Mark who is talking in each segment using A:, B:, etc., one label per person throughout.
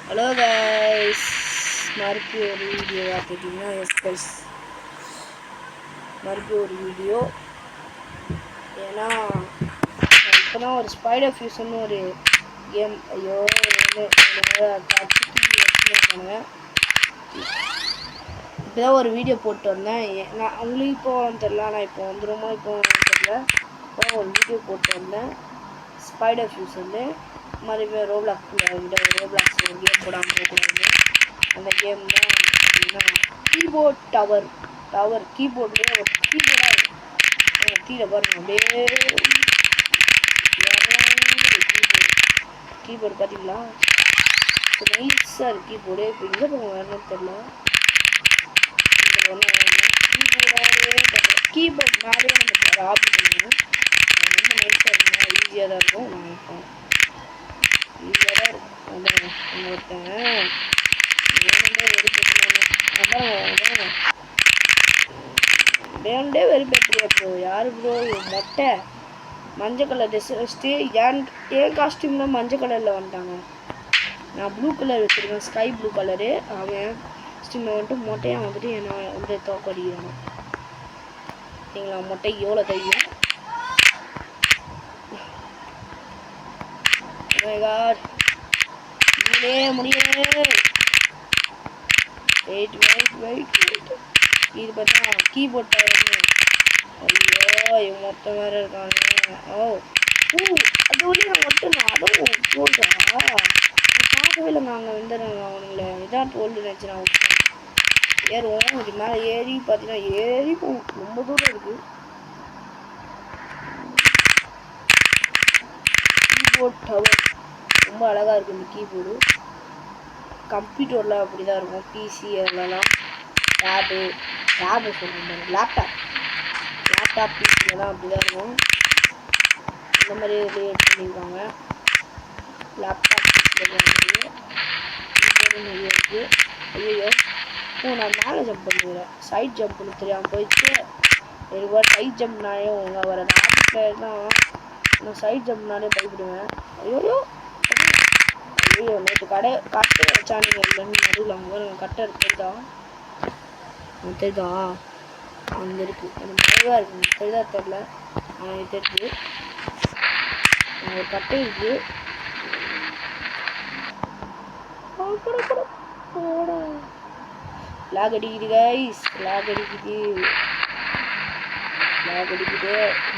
A: Hello guys, மறுபடியும் ஒரு video பார்த்துட்டிங்கன்னா கைஸ், மறுபடியும் ஒரு வீடியோ. ஏன்னா இப்போ தான் ஒரு ஸ்பைடர் ஃபியூஷன் ஒரு கேம் வச்சுருக்காங்க. இப்போ தான் ஒரு வீடியோ போட்டு வந்தேன். நான் உங்களுக்கு இப்போ தெரில, நான் இப்போ வந்துடுமா இப்போ தெரில. இப்போ ஒரு வீடியோ போட்டு வந்தேன் ஸ்பைடர் ஃபியூஷன்னு. மறுபடியும் ரோப்ளாக்ஸ் ஒரு கேம் போடாமல் போகக்கூடாது. அந்த கேம் தான் அப்படின்னா கீபோர்ட் டவர் கீபோர்ட்லேயே ஒரு கீபோர்டாக இருக்கும். கீழே பாருங்க, அப்படியே கீபோர்டு பார்த்தீங்களா, நைஸாக இருக்குது கீபோர்டு. இப்போ எங்கே போங்க வரணும்னு தெரில. கீபோர்ட் மேலே நம்ம ஆப்ஷன் பண்ணணும். ரொம்ப நைஸாக இருக்குங்க, ஈஸியாக தான் இருக்கும். நான் ஈஸியாக தான் இருக்கும். ஒருத்தன் வேண்டே வெறுப்பேற்றியா ப்ரோ? யாரு ப்ரோ மொட்டை மஞ்சள் கலர் ட்ரெஸ் வச்சுட்டு ஏன் காஸ்டியூம் தான் மஞ்சள் கலரில் வந்துட்டாங்க. நான் ப்ளூ கலர் வச்சுருக்கேன், ஸ்கை ப்ளூ கலரு. அவன் காஸ்டியூமில் வந்துட்டு மொட்டையாக வந்துட்டு என்னை வந்து தோக்கடிக்கிறாங்க. சரிங்களா, மொட்டை எவ்வளோ தெரியும். முடியல. வெயிட் இது பார்த்தா கீபோர்ட் டவர். ஐயோ மொத்தம் வேறு இருக்காங்க. அது ஒரே நான் மட்டும்தான் அதுவும் போட்டா பார்க்கவே இல்லைங்க. அங்கே வந்துடுறாங்க அவனுங்கள. இதான் டோல்டு நினச்சி நான் ஏறுவோம். இது மேலே ஏறி பார்த்தீங்கன்னா ஏறி ரொம்ப தூரம் இருக்குது. கீபோர்ட் டவர் ரொம்ப அழகாக இருக்குது இந்த கீபோர்டு. கம்ப்யூட்டரில் அப்படி தான் இருக்கும், பிசி அதெல்லாம். டேபு சொல்லுங்கள், லேப்டாப் பிசிலலாம் அப்படி தான் இருக்கும். இந்த மாதிரி ரிலேட் பண்ணியிருக்காங்க. லேப்டாப் பிசியில் நிறைய இருக்குது. ஐயோ நான் மேலே ஜம்ப் பண்ணுவேன், சைட் ஜம்ப் பண்ண தெரியாமல் போயிடுச்சு. எனக்கு வர சைட் ஜம்ப்னாலே ஒழுங்காக வர ஆஃபீஸில் தான் நான் சைட் ஜம்ப்னாலே பயப்படுவேன். ஐயோ நேற்று கட்டை வச்சானுங்க இல்லைன்னு நடுவில் அவங்க கட்டை இருக்குதான் அங்கே இருக்குது. எனக்கு மழைவாக இருக்குது, தெரியுதா தெரில. எனக்கு தெரியுது ஒரு கட்டை இருக்குது. லாக் அடிக்குது கைஸ், லாக் அடிக்குது.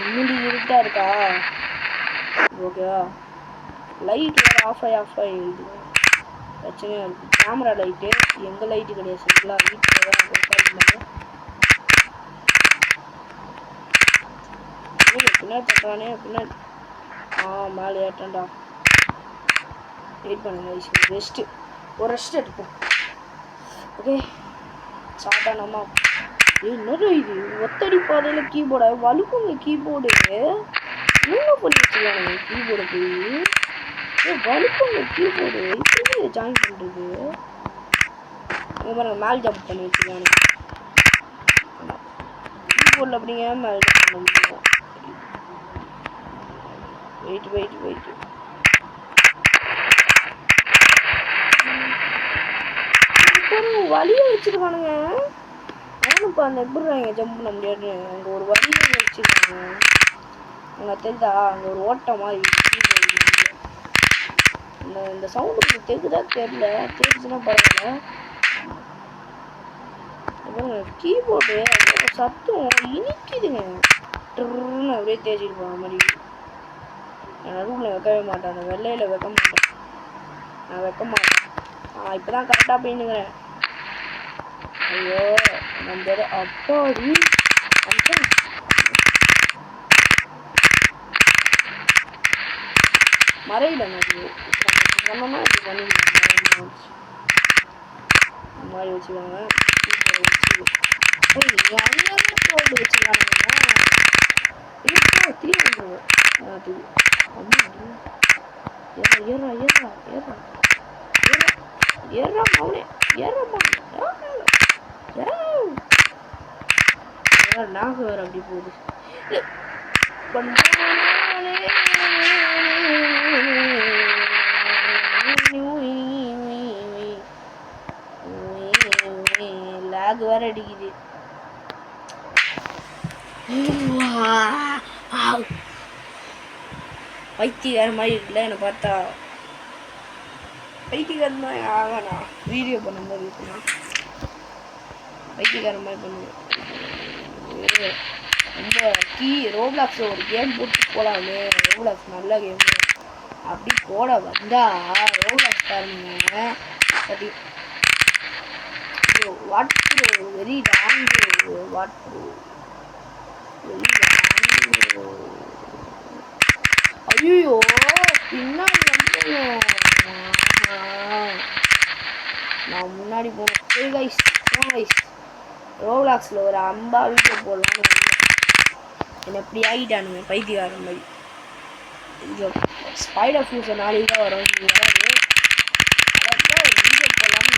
A: முன்னாடி இருட்டாக இருக்கா? ஓகேவா, லைட் வேறு ஆஃப் ஆகிடுது. பிரச்சனையாக இருக்குது. கேமரா லைட்டு எங்கள் லைட்டு கிடையாது, சரிங்களா? வீட்டில் தான் உட்காந்துருந்தாங்க. பின்னாடி பண்ணுறானே பின்னாடி. மேலே ஏட்டண்டா. வெயிட் பண்ணுங்க, ஒரு ரெஸ்ட் எடுப்போம். ஓகே சாப்பிட்டா நம்ம என்னது இது ஒத்தடி பாதையில் கீபோர்டை வலுக்குங்க. கீபோர்டு என்ன பண்ணி வச்சுருக்காங்க கீபோர்டை போய் வலுக்குங்க. கீபோர்டு இப்படி ஜாயின் பண்ணுறது. பாருங்க மேல் ஜம்ப் பண்ணி வச்சுருக்காங்க கீபோர்டில். அப்படிங்க மேல் ஜம்ப் பண்ண முடியும். வெயிட் வழியை வச்சிருக்கானுங்க. அவனுப்பா அந்த எப்படிறாங்க ஜம்ப் பண்ண முடியாது. அங்கே ஒரு வழியை வச்சிருக்காங்க. அங்கே தெரியுதா, அங்கே ஒரு ஓட்டம் மாதிரி இந்த சவுண்டு கொஞ்சம் தெரியுதா தெரியல. தெரிஞ்சுன்னா பரவாயில்ல. கீபோர்டு சத்தம் இனிக்குதுங்க. ட்ருன்னு அப்படியே தேய்ச்சிட்டு போகிற மாதிரி. நான் ரூமில் வைக்கவே மாட்டேன், அந்த வெள்ளையில் வைக்க மாட்டேன். நான் வைக்க மாட்டேன். இப்போ தான் கரெக்டாக போயின்னுங்கிறேன். ஐயோ நம்ம அப்பாடி மறையில சொன்னோம்னா இப்படி பண்ணிடுவாங்க. இந்த மாதிரி வச்சுக்கோங்க. வச்சுருக்காங்க. ஏறா மவுனே நாக வேறு அப்படி போகுது. லேக் வேற அடிக்குது. பைத்தியக்கார மாதிரி இருக்குல்ல என்னை பார்த்தா. பைத்தியக்காரன் தான் ஆகணா வீடியோ பண்ணும்போது இருக்குண்ணா. பைத்தியக்கார மாதிரி பண்ணுவேன். ரொம்ப ரோப்ளாக்ஸில் ஒரு கேம் போட்டு போகலாமே. ரோப்ளாக்ஸ் நல்ல கேம். அப்படி போட வந்தா ரோப்ளாக்ஸ் பாருங்க. அப்படி what bro very wrong bro. What bro very wrong bro. ஐயோ பின்னாடி வந்துட்டேன். நான் முன்னாடி போனேன். சரி கைஸ் ரோப்ளாக்ஸில் ஒரு அம்பா வீடியோ போடலான்னு என்னை எப்படி ஆகிட்டானுங்க பைத்தியக்காரன் மாதிரி. ஸ்பைடர் ஃபியூசர் நாளைக்கு தான் வரும். நீங்கள் வராது அதான் ஒரு வீடியோ போடலான்னு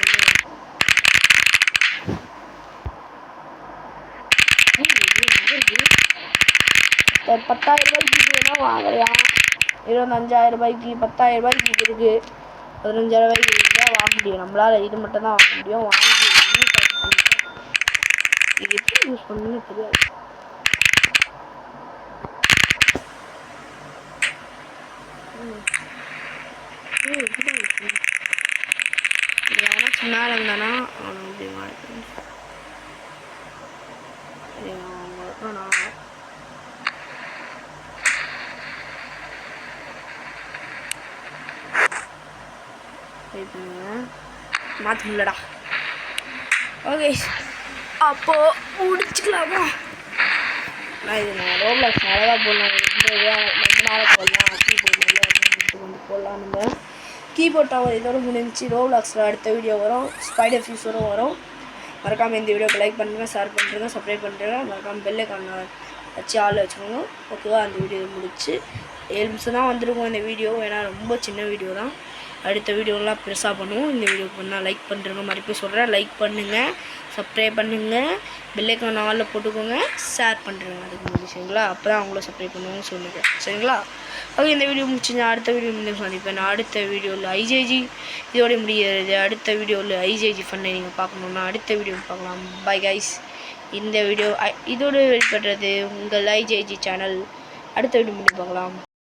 A: ஒரு 10,000 ரூபாய்க்கு இதுனா வாங்கலாம். 25,000 ரூபாய்க்கு 10,000 ரூபாய்க்கு இது இருக்குது. 15,000 ரூபாய்க்கு இதுதான் வாங்க முடியும். நம்மளால் இது மட்டும் தான் வாங்க முடியும். வாங்கி இது எப்படி யூஸ் பண்ணுன்னு தெரியாது. யாராச்சும் மேலே இருந்தானா அப்படி மாற்ற முடியலடா. ஓகே அப்போ முடிச்சுக்கலாமா? நான் ரோப்ளாக்ஸ் அழகாக போடலாம். ரொம்ப நாளாக போடலாம். கீபோர்டில் வந்து போடலான்னு கீபோர்ட் டவர் இதோட முடிஞ்சு. ரோப்ளாக்ஸில் அடுத்த வீடியோ வரும். ஸ்பைடர் ஃபியூஸரும் வரும். மறக்காமல் இந்த வீடியோக்கு லைக் பண்ணுங்கள், ஷேர் பண்ணுறேங்க, சப்ஸ்கிரைப் பண்ணுறேங்க. மறக்காமல் பெல் ஐக்கான வச்சு ஆள் வச்சுக்கோங்க. ஓகேவா? அந்த வீடியோ முடிச்சு 7 நிமிஷம் தான் வந்திருக்கும் இந்த வீடியோ. ஏன்னா ரொம்ப சின்ன வீடியோ தான். அடுத்த வீடியோலாம் பெருசாக பண்ணுவோம். இந்த வீடியோக்கு பண்ணால் லைக் பண்ணுறேங்க. மறுபடியும் சொல்கிறேன், லைக் பண்ணுங்கள், சப்ஸ்கிரைப் பண்ணுங்கள், பெல் ஐக்கான ஆளில் போட்டுக்கோங்க, ஷேர் பண்ணுறேங்க. அதுக்கு முடியும் சரிங்களா? அப்போ தான் அவங்கள சப்ஸ்கிரைப் பண்ணுவாங்க சொல்லுங்கள் சரிங்களா? ஓகே இந்த வீடியோ முடிச்சு நான் அடுத்த வீடியோ முடிஞ்சு சந்திப்பேன். நான் அடுத்த வீடியோவில் ஐஜேஜி இதோட முடிகிறது. அடுத்த வீடியோவில் ஐஜேஜி ஃபன்னை நீங்கள் பார்க்கணுன்னா அடுத்த வீடியோ பார்க்கலாம். Bye guys. இந்த வீடியோ இதோடு வெளிப்படுறது உங்கள் ஐஜேஜி சேனல். அடுத்த வீடியோ முடிவு பார்க்கலாம்.